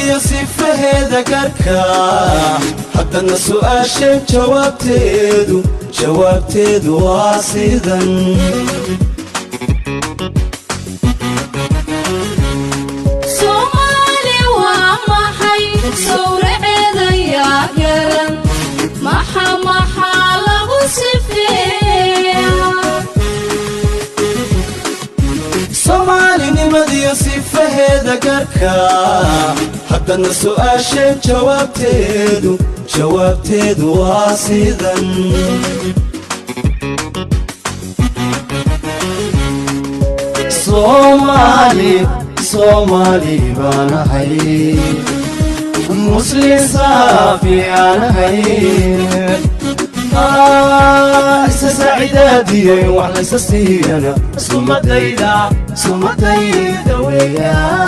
يا صفه ذكرك حتى السؤال شيء جوابتيدو واصيدا سومالي ومحي سورعيدا يا يرن محا لغو سفيا سومالي نمدي يا صفه ذكرك حتى السؤال شيء جوابتيدو واصيدا صومالي بانا هاي مسلم صافي انا هاي سعيداتي وعلى سستي انا سمتيدا ويا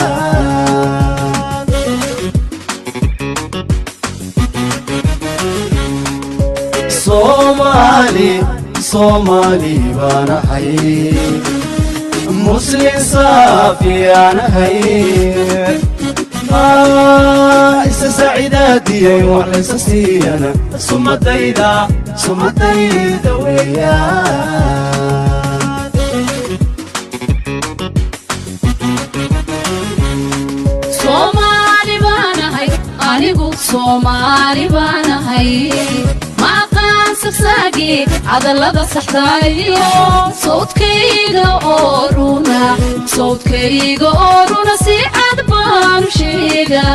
صومالي بانا هاي مسلم صافي انا هاي سعيداتي وعلى سستي انا سمتيدا ويا Somali bana hay anigu Somali bana hay ma qaan saqsagi adalada saxdaayo sawdkayga oruna si cad baan sheega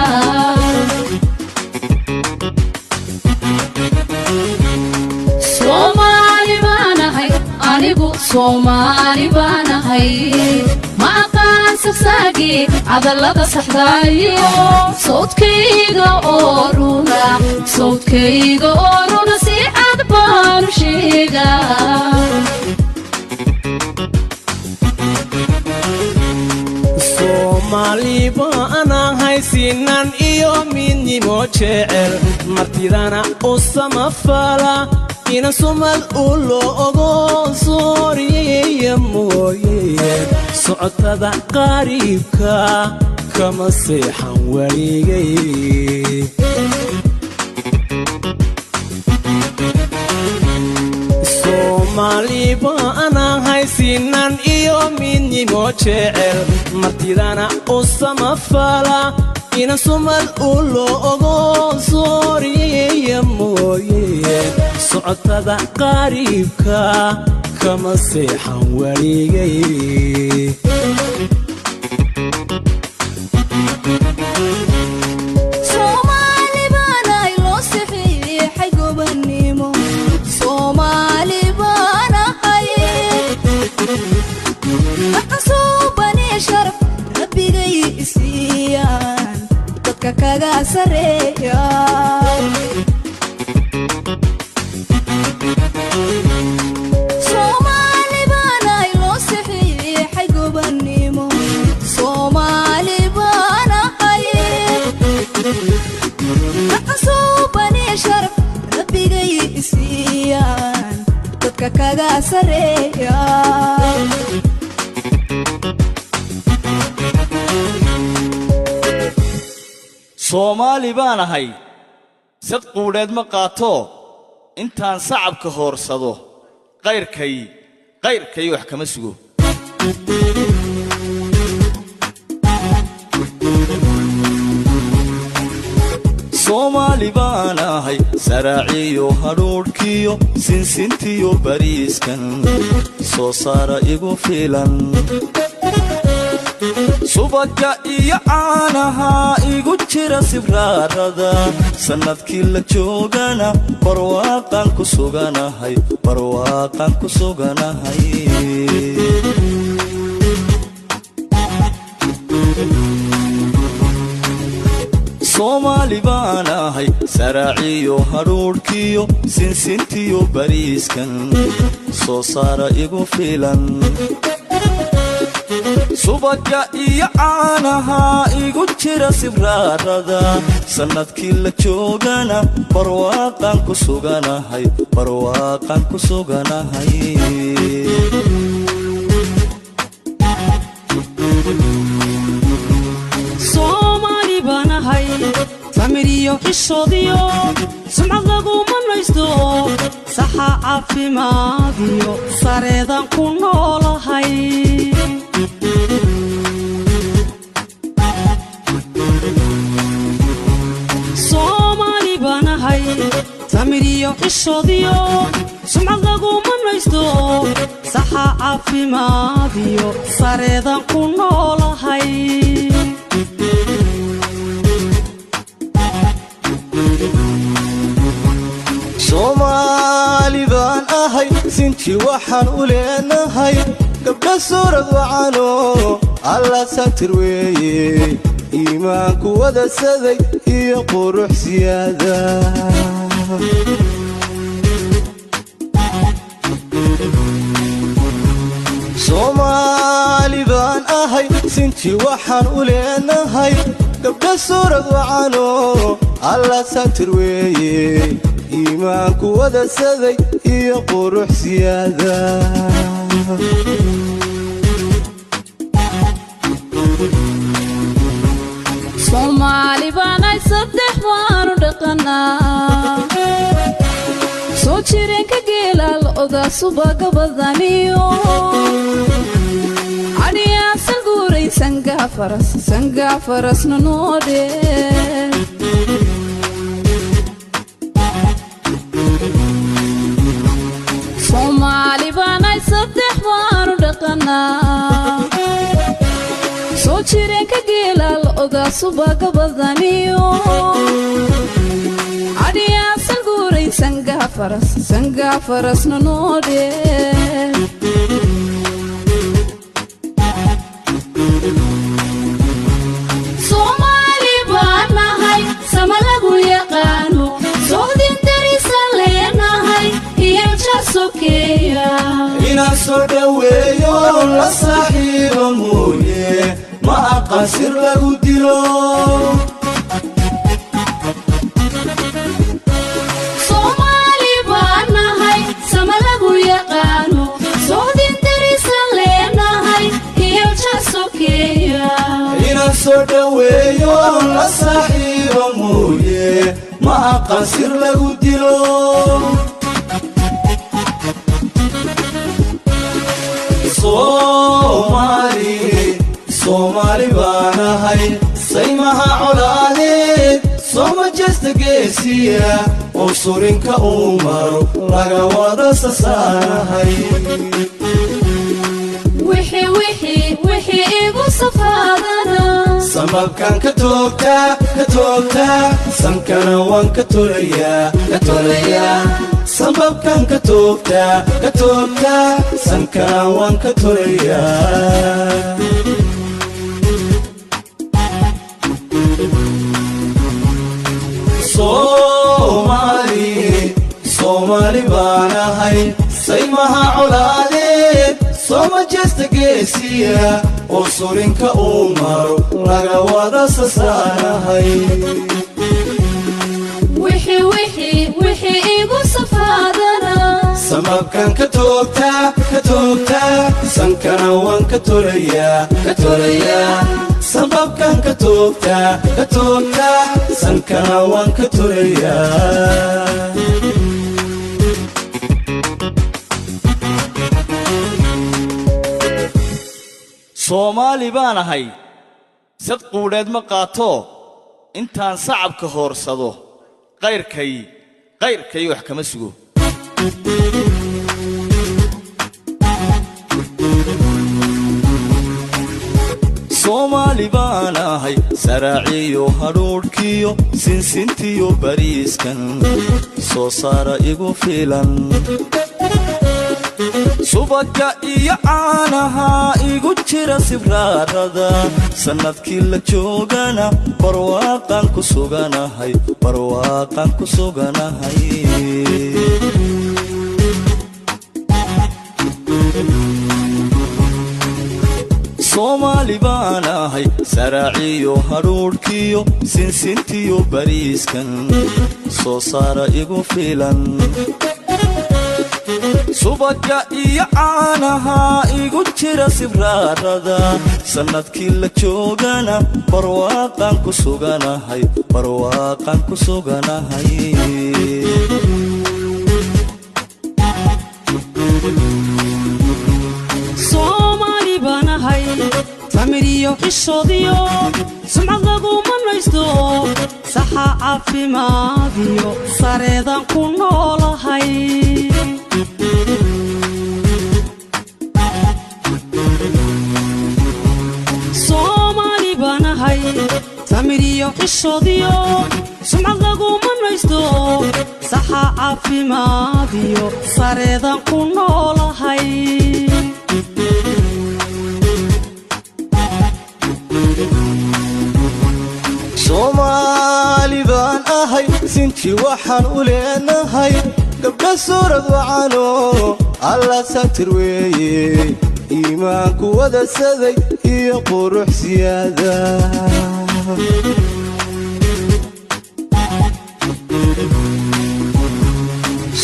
Somali bana hay anigu Somali bana hay ma qaan saqsagi adalada saxdaayo sawdkayga oruna si cad baan sheega Somali bana hay sinan iyo minimo jecel martidana usama fala ina sumal ulo ogo sooriye mooye socotada qariibka kama seexan waligay Somali bana hay sinan iyo minimo jecel martidana usama fala ina sumal ulo ogo sooriye mooye socotada qariibka kama seexan waligay Somali bana loo saxiixay gobonimo Somali bana hay aqsuubani sharaf rabbigay isiyaan dadka kaga sareeya Somali bana loo saxiixay gobonimo Somali bana hay aqsuubani sharaf rabbigay isiyaan dadka kaga sareeya Somali baana hay sad quuleed ma qaato intaan sacabka hoorsado qayrkay wax kama sugo Somali baana hay saraaciyo hadhuudhkiyo sinsintiyo bariiskan soo saara igu filan subaga iyo caanaha igu jira sibraarada sanadkii la joogana barwaaqan ku suganahay Somali baana hay saraaciyo hadhuudhkiyo sinsintiyo bariiskan soo saara igu filan subaga iyo caanaha igu jira sibraarada sanadkii la joogana barwaaqan ku suganahay Somali bana hay samiriyo xishoodiyo sumcad laguma naysto saxa caafimaadiyo sareedan ku noolahay Soomaali banahay samiriyo xishoodiyo sumcad laguma naysto saxa caafimaadiyo sareedan ku noolahay Soomaali baan ahay sinti waxaan u leenahay gabdha suurad wacano alla satir weeye iimaanku wada saday iyo qurux siyaada Soomaali baan ahay sinti waxaan u leenahay gabdha suurad wacano alla satir weeye iimaanku wada saday iyo qurux siyaada Soomaali baanay saddex waanu dhaqanaa soo jireenka geela lo'da subaga badaniyo caniyaa sanguuray sangaa farasna noo dheer Soomaali baanay saddex waanu dhaqanaa soo jireenka geela lo'da subaga badaniyo caniyaa sanguuray sangaa farasna noo dheer Soomaali baan nahay sama lagu yaqaano soodin darisan leenahay iyo jasokeeya inaan soo dhaweeyo la saaxiibo mooye ma aqasir lagu dilo Soomaali baan nahay sama lagu yaqaano soodin darisan leenahay iyo jasokeeya inaan soo dhaweeyo la saaxiibo mooye ma aqasir lagu dilo Soomaali baan ahay saymaha colaadeed sooma jeesta geesiya oo surinka uu maro laga wada sasaanahay wixii igu safaadana sababkan ka toogtaa sankana waan ka tolayaa sababkan ka toogtaa sankana waan ka tolayaa Soomaali baan ahay saymaha colaadeed sooma jeesta geesiya oo surinka uu maro laga wada sasaanahay wixii igu safaadana sababkan ka toogtaa sankana waan ka tolayaa sababkan ka toogtaa sankana waan ka tolayaa Soomaali baan ahay sad quudheed ma qaato intaan sacabka hoorsado qayrkay wax kama sugo Soomaali baan ahay saraaciyo hadhuudhkiyo sinsintiyo bariiskan soo saara igu filan subaga iyo caanaha igu jira sibraarada sanadkii la joogana barwaaqan ku suganahay Soomaali baan ahay saraaciyo hadhuudhkiyo sinsintiyo bariiskan soo saara igu filan subagga iyo caanaha igu jira sibraarada sanadkii la joogana barwaaqan ku suganahay Soomaali baan ahay samiriyo xishoodiyo sumcad lagu manaysto saxa caafimaadiyo sareedan ku noolahay Soomaali baan ahay samiriyo xishoodiyo sumcad lagu manaysto saxa caafimaadiyo sareedan ku noolahay Soomaali baan ahay sinti waxaan u leenahay gabdha suurad wacano alla satir weeye iimaanku wada saday iyo qurux siyaada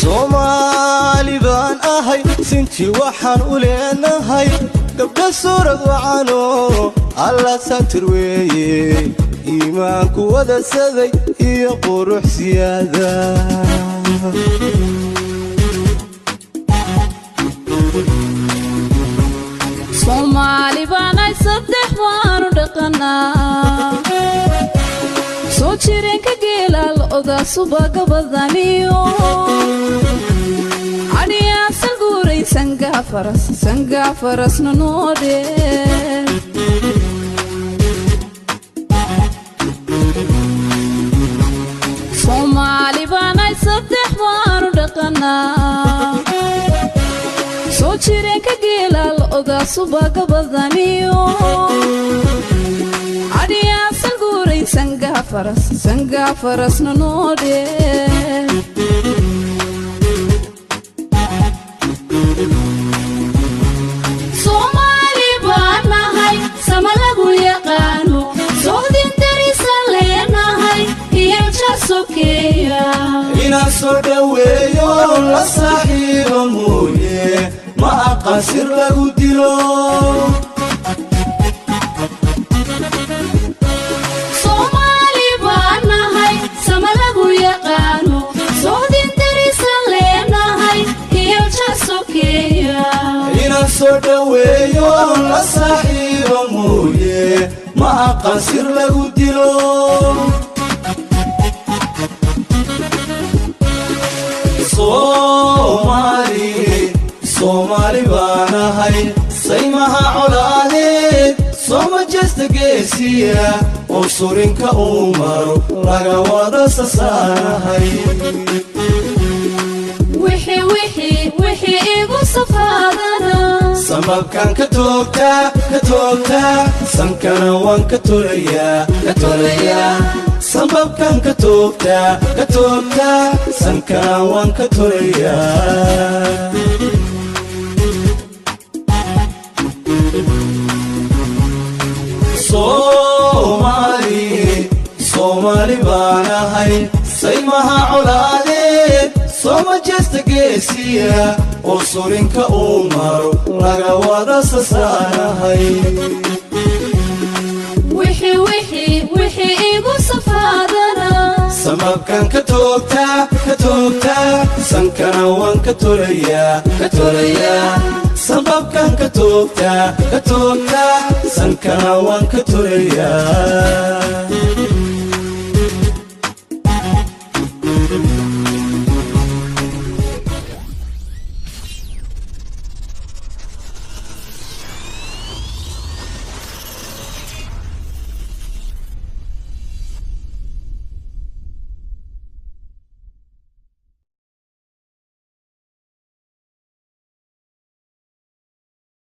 Soomaali baan ahay sinti waxaan u leenahay gabdha suurad wacano alla satir weeye iimaanku wada saday iyo qurux siyaada Soomaali baanay saddex waanu dhaqanaa soo jireenka geela lo'da subaga badaniyo adhiyaasal guuray sangaa farasna noo dheer Soomaali baanay saddex waanu dhaqanaa soo jireenka geela lo'da subaga badaniyo adhiyaasal guuray sangaa farasna noo dheer Soomaali baan nahay sama lagu yaqaano soodin darisan leenahay iyo jasokeeya inaan soo dhaweeyo la saaxiibo mooye ma aqasir lagu dilo Soomaali baan nahay sama lagu yaqaano soodin darisan leenahay iyo jasokeeya inaan soo dhaweeyo la saaxiibo mooye ma aqasir lagu dilo Soomaali baan ahay saymaha colaadeed sooma jeesta geesiya oo surinka uu maro laga wada sasaanahay wixii igu safaadana sababkan ka toogtaa sankana waan ka tolayaa sababkan ka toogtaa sankana waan ka tolayaa Soomaali baan ahay saymaha colaadeed sooma jeesta geesiya oo surinka uu maro laga wada sasaanahay wixii igu safaadana sababkan ka toogtaa sankana waan ka tolayaa sababkan ka toogtaa sankana waan ka tolayaa